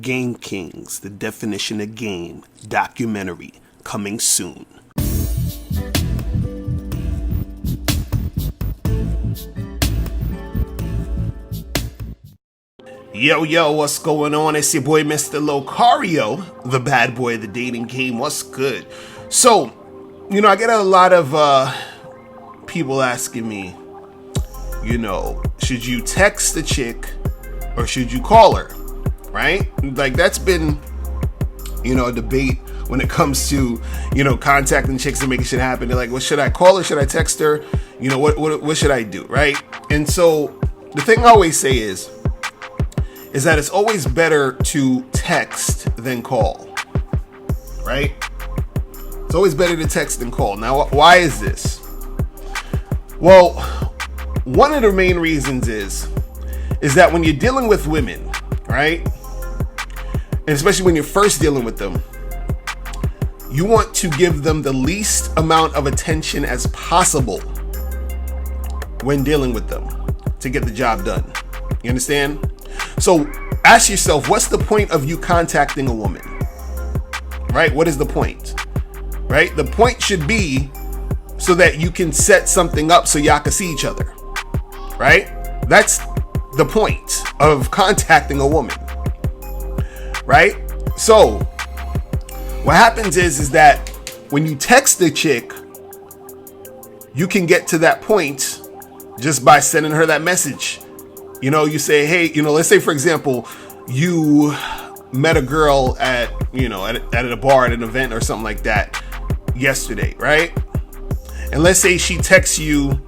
Game Kings, the definition of game, documentary, coming soon. Yo, what's going on? It's your boy, Mr. Locario, the bad boy of the dating game. What's good? So, I get a lot of people asking me, should you text the chick or should you call her? Right? Like, that's been, a debate when it comes to, contacting chicks and making shit happen. They're like, well, should I call her? Should I text her? What should I do? Right? And so the thing I always say is that it's always better to text than call. Right? It's always better to text than call. Now, why is this? Well, one of the main reasons is that when you're dealing with women, right? And especially when you're first dealing with them, you want to give them the least amount of attention as possible when dealing with them to get the job done. You understand? So ask yourself, what's the point of you contacting a woman? Right? What is the point? Right? The point should be so that you can set something up so y'all can see each other. Right? That's the point of contacting a woman. Right? So what happens is that when you text the chick, you can get to that point just by sending her that message. You say, hey, let's say, for example, you met a girl at a bar, at an event or something like that yesterday, right? And let's say she texts you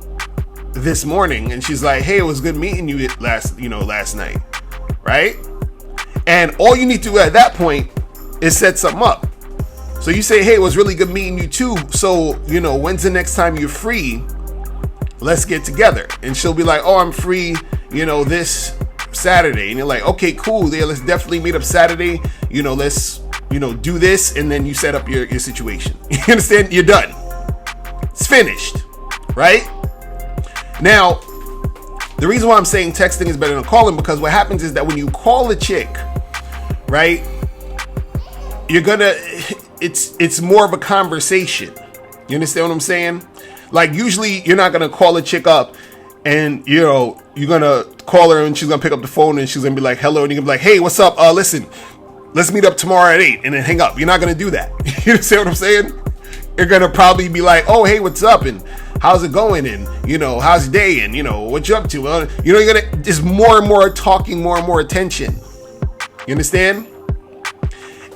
this morning and she's like, hey, it was good meeting you last night, right? And all you need to do at that point is set something up. So you say, hey, it was really good meeting you too. So, when's the next time you're free? Let's get together. And she'll be like, oh, I'm free, this Saturday. And you're like, okay, cool. Yeah, let's definitely meet up Saturday. Let's, do this. And then you set up your situation. You understand? You're done. It's finished. Right? Now, the reason why I'm saying texting is better than calling, because what happens is that when you call a chick, right, it's more of a conversation. You understand what I'm saying? Like, usually you're not going to call a chick up and, you're going to call her and she's going to pick up the phone and she's going to be like, hello. And you're going to be like, hey, what's up? Listen, let's meet up tomorrow at 8 and then hang up. You're not going to do that. You understand what I'm saying? You're going to probably be like, oh, hey, what's up? And how's it going? And, how's your day? And, what you up to? You're going to just more and more talking, more and more attention. You understand?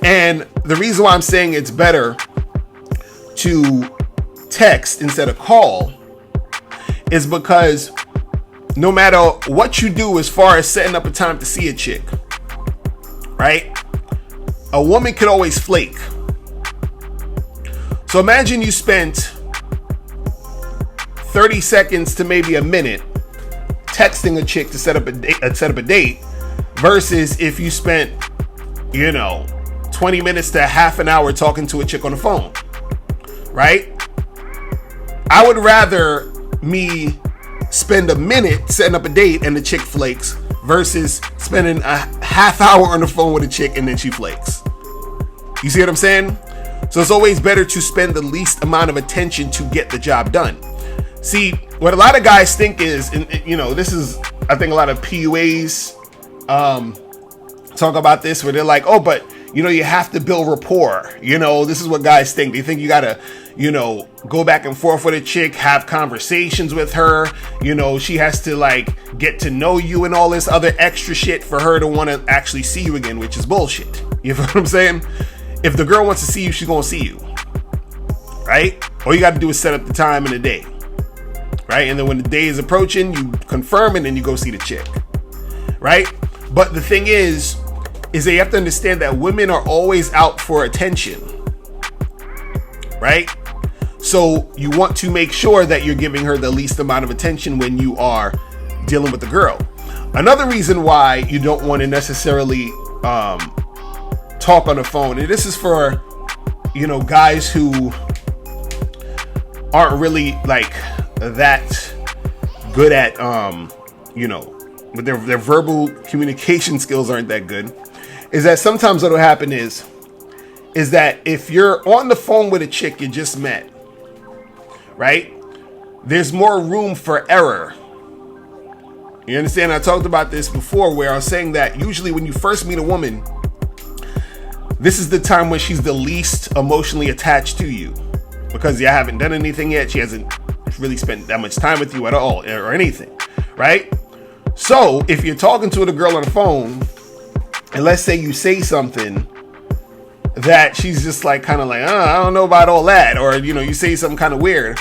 And the reason why I'm saying it's better to text instead of call is because no matter what you do as far as setting up a time to see a chick, right? A woman could always flake. So imagine you spent 30 seconds to maybe a minute texting a chick to set up a date versus if you spent, 20 minutes to half an hour talking to a chick on the phone, right? I would rather me spend a minute setting up a date and the chick flakes versus spending a half hour on the phone with a chick and then she flakes. You see what I'm saying? So it's always better to spend the least amount of attention to get the job done. See, what a lot of guys think is, and this is, I think a lot of PUAs talk about this, where they're like, oh, but you have to build rapport. This is what guys think. They think you gotta, go back and forth with a chick, have conversations with her. She has to like get to know you and all this other extra shit for her to want to actually see you again, which is bullshit. You know what I'm saying? If the girl wants to see you, she's gonna see you, right? All you got to do is set up the time and the day, right? And then when the day is approaching, you confirm and then you go see the chick, right? But the thing is that you have to understand that women are always out for attention, right? So you want to make sure that you're giving her the least amount of attention when you are dealing with the girl. Another reason why you don't want to necessarily talk on the phone, and this is for guys who aren't really like that good at but their verbal communication skills aren't that good, is that sometimes what'll happen is that if you're on the phone with a chick you just met, right, there's more room for error. You understand? I talked about this before where I was saying that usually when you first meet a woman, this is the time when she's the least emotionally attached to you because you haven't done anything yet. She hasn't really spent that much time with you at all or anything, right? So if you're talking to the girl on the phone and let's say you say something that she's just like kind of like, I don't know about all that, or you say something kind of weird,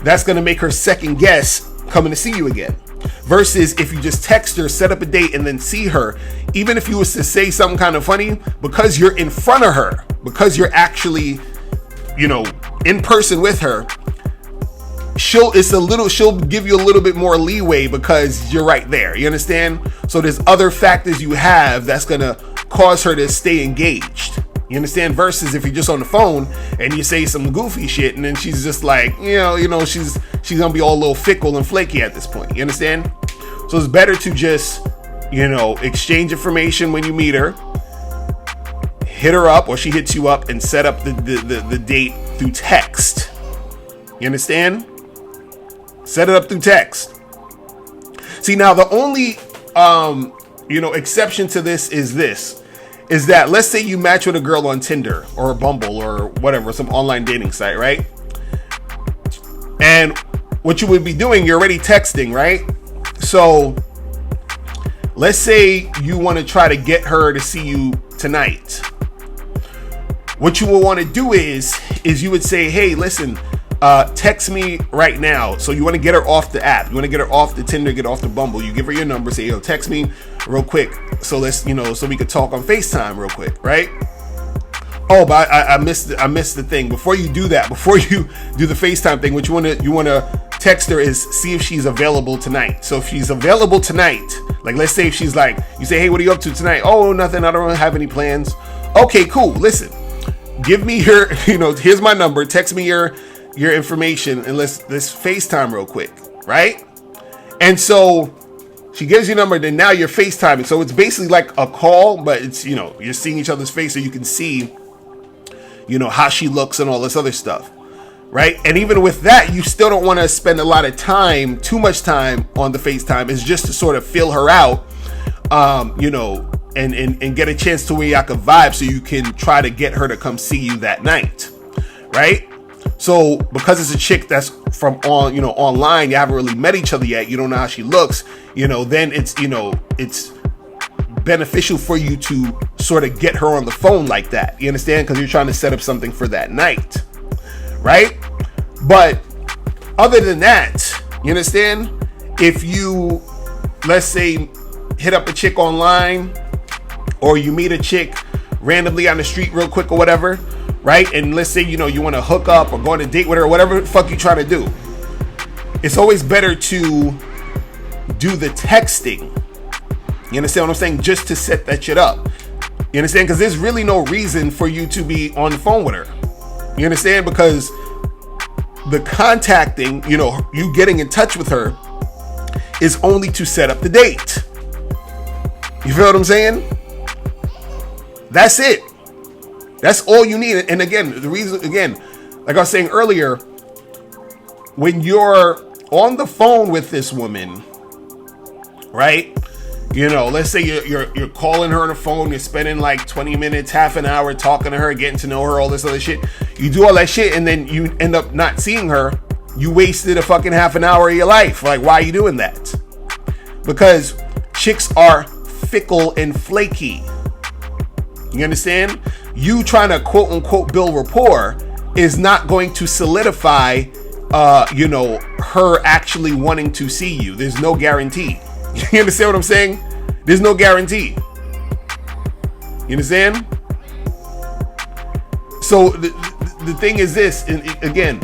that's going to make her second guess coming to see you again. Versus if you just text her, set up a date, and then see her, even if you was to say something kind of funny, because you're in front of her, because you're actually, in person with her, she'll give you a little bit more leeway because you're right there. You understand? So there's other factors you have that's gonna cause her to stay engaged. You understand? Versus if you're just on the phone and you say some goofy shit and then she's just like, she's gonna be all a little fickle and flaky at this point. You understand? So it's better to just, exchange information when you meet her, hit her up or she hits you up and set up the date through text. You understand? Set it up through text. See, now the only, exception to this is that let's say you match with a girl on Tinder or a Bumble or whatever, some online dating site, right? And what you would be doing, you're already texting, right? So let's say you want to try to get her to see you tonight. What you will want to do is you would say, hey, listen, text me right now. So you want to get her off the app. You want to get her off the Tinder, get off the Bumble. You give her your number, say, yo, text me real quick. So let's, so we could talk on FaceTime real quick, right? Oh, but I missed the thing. Before you do that, before you do the FaceTime thing, what you want to text her is see if she's available tonight. So if she's available tonight, like let's say if she's like, you say, hey, what are you up to tonight? Oh, nothing. I don't really have any plans. Okay, cool. Listen, give me your, here's my number. Text me your information and let's FaceTime real quick, right? And so she gives you a number, then now you're FaceTiming. So it's basically like a call, but it's, you're seeing each other's face so you can see, how she looks and all this other stuff, right? And even with that, you still don't want to spend a lot of time, too much time on the FaceTime. It's just to sort of feel her out, and get a chance to where y'all can vibe so you can try to get her to come see you that night, right? So because it's a chick that's from online, you haven't really met each other yet, you don't know how she looks, then it's beneficial for you to sort of get her on the phone like that. You understand? Because you're trying to set up something for that night, right? But other than that, you understand? If you, let's say, hit up a chick online or you meet a chick randomly on the street real quick or whatever, right? And let's say, you want to hook up or go on a date with her or whatever the fuck you trying to do. It's always better to do the texting. You understand what I'm saying? Just to set that shit up. You understand? Because there's really no reason for you to be on the phone with her. You understand? Because the contacting, you getting in touch with her is only to set up the date. You feel what I'm saying? That's it. That's all you need. And again, like I was saying earlier, when you're on the phone with this woman, right? Let's say you're calling her on the phone, you're spending like 20 minutes, half an hour talking to her, getting to know her, all this other shit. You do all that shit and then you end up not seeing her. You wasted a fucking half an hour of your life. Like, why are you doing that? Because chicks are fickle and flaky. You understand? You trying to quote unquote build rapport is not going to solidify, her actually wanting to see you. There's no guarantee. You understand what I'm saying? There's no guarantee. You understand? So the thing is this, and again,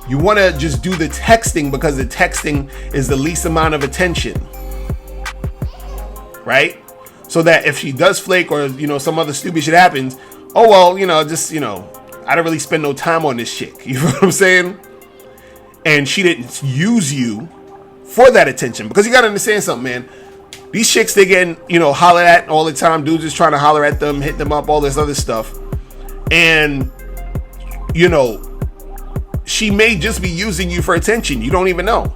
you want to just do the texting because the texting is the least amount of attention, right? So that if she does flake or, some other stupid shit happens, oh, well, I don't really spend no time on this chick. You know what I'm saying? And she didn't use you for that attention. Because you got to understand something, man. these chicks, they getting, hollered at all the time. Dudes just trying to holler at them, hit them up, all this other stuff. And, she may just be using you for attention. You don't even know.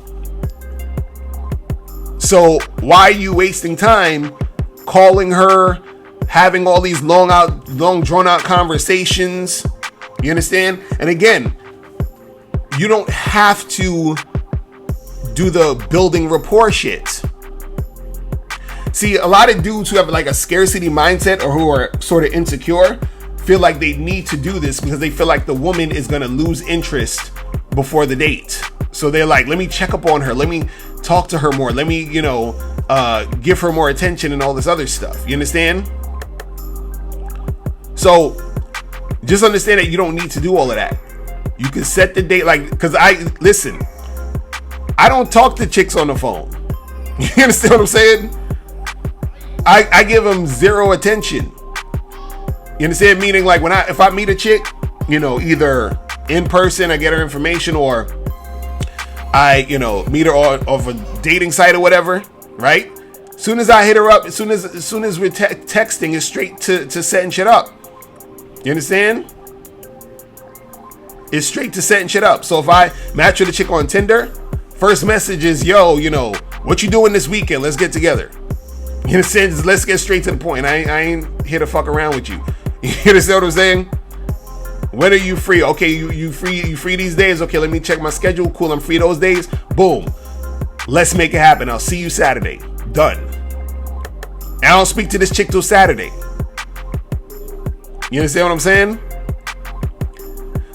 So why are you wasting time calling her, having all these long drawn out conversations? You understand? And again, you don't have to do the building rapport shit. See, a lot of dudes who have like a scarcity mindset or who are sort of insecure feel like they need to do this because they feel like the woman is going to lose interest before the date. So they're like, let me check up on her. Let me talk to her more. Let me, give her more attention and all this other stuff. You understand? So just understand that you don't need to do all of that. You can set the date, because I don't talk to chicks on the phone. You understand what I'm saying? I give them zero attention. You understand? Meaning, like, if I meet a chick, either in person, I get her information, or I, meet her off a dating site or whatever, right? As soon as I hit her up, as soon as we're texting, it's straight to setting shit up. You understand? It's straight to setting shit up. So if I match with a chick on Tinder, first message is, yo, what you doing this weekend? Let's get together. You understand? Let's get straight to the point. I ain't here to fuck around with you. You understand what I'm saying? When are you free? Okay, you free these days? Okay, let me check my schedule. Cool, I'm free those days. Boom. Let's make it happen. I'll see you Saturday. Done. I don't speak to this chick till Saturday. You understand what I'm saying?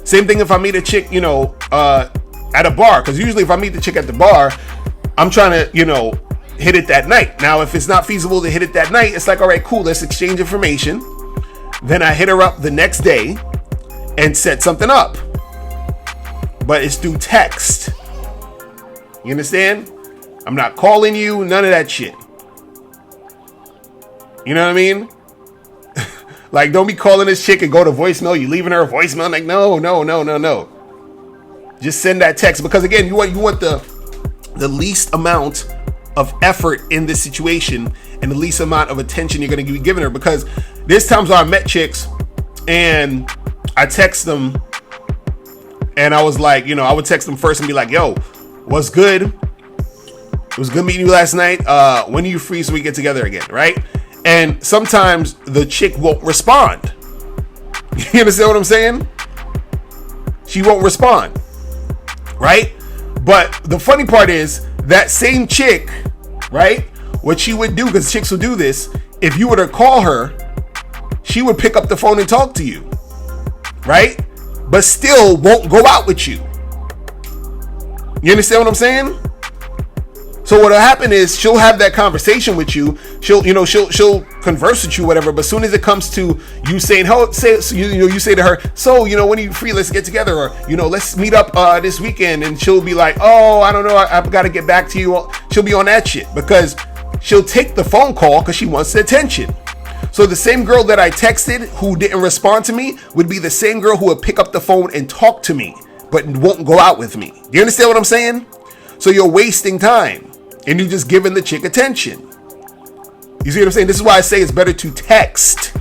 Same thing if I meet a chick, at a bar. Because usually if I meet the chick at the bar, I'm trying to, hit it that night. Now, if it's not feasible to hit it that night, it's like, all right, cool, let's exchange information. Then I hit her up the next day and set something up. But it's through text. You understand? I'm not calling you, none of that shit. You know what I mean? Like, don't be calling this chick and go to voicemail. You leaving her a voicemail. Like, no. Just send that text. Because again, you want the least amount of effort in this situation and the least amount of attention you're going to be giving her. Because there's times where I met chicks and I text them and I was like, I would text them first and be like, yo, what's good? It was good meeting you last night. When are you free so we get together again, right? And sometimes the chick won't respond. You understand what I'm saying? She won't respond, right? But the funny part is that same chick, right? What she would do, because chicks will do this, if you were to call her, she would pick up the phone and talk to you, right? But still won't go out with you. You understand what I'm saying? So what'll happen is she'll have that conversation with you. She'll converse with you, whatever. But as soon as it comes to you saying, you say to her, so, when are you free? Let's get together. Or, let's meet up this weekend. And she'll be like, oh, I don't know. I've got to get back to you. She'll be on that shit because she'll take the phone call because she wants the attention. So the same girl that I texted who didn't respond to me would be the same girl who would pick up the phone and talk to me, but won't go out with me. Do you understand what I'm saying? So you're wasting time. And you just giving the chick attention. You see what I'm saying? This is why I say it's better to text.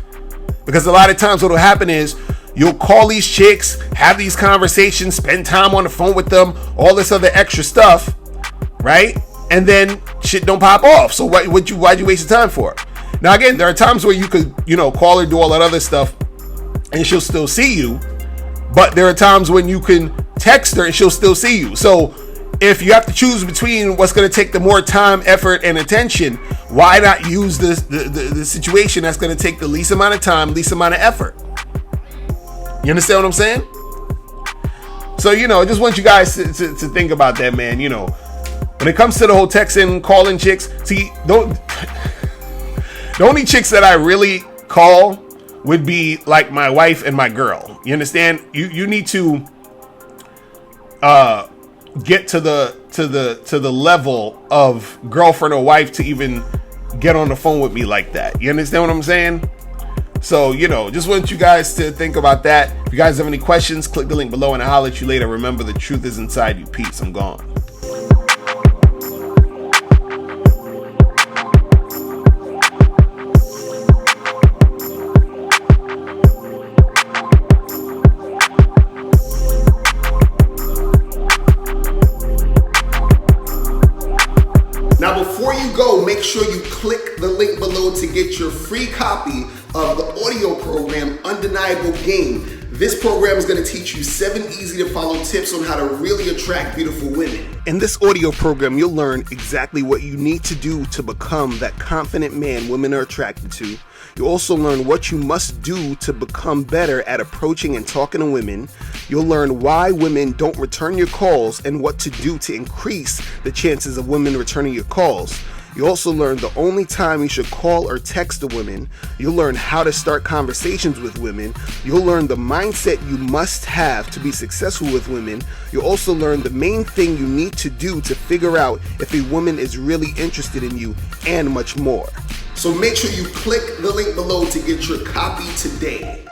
Because a lot of times what will happen is you'll call these chicks, have these conversations, spend time on the phone with them, all this other extra stuff, right? And then shit don't pop off. So why'd you waste your time for? Now again, there are times where you could, call her, do all that other stuff, and she'll still see you. But there are times when you can text her and she'll still see you. So if you have to choose between what's going to take the more time, effort, and attention, why not use the situation that's going to take the least amount of time, least amount of effort? You understand what I'm saying? So, I just want you guys to think about that, man. When it comes to the whole texting, calling chicks, see, the only chicks that I really call would be like my wife and my girl. You understand? You need to get to the level of girlfriend or wife to even get on the phone with me like that. You understand what I'm saying? So, just want you guys to think about that. If you guys have any questions, click the link below and I'll holler at you later. Remember, the truth is inside you. Peace. I'm gone. below to get your free copy of the audio program, Undeniable Game. This program is going to teach you 7 easy to follow tips on how to really attract beautiful women. In this audio program, you'll learn exactly what you need to do to become that confident man women are attracted to. You'll also learn what you must do to become better at approaching and talking to women. You'll learn why women don't return your calls and what to do to increase the chances of women returning your calls. You also learn the only time you should call or text a woman. You'll learn how to start conversations with women. You'll learn the mindset you must have to be successful with women. You'll also learn the main thing you need to do to figure out if a woman is really interested in you, and much more. So make sure you click the link below to get your copy today.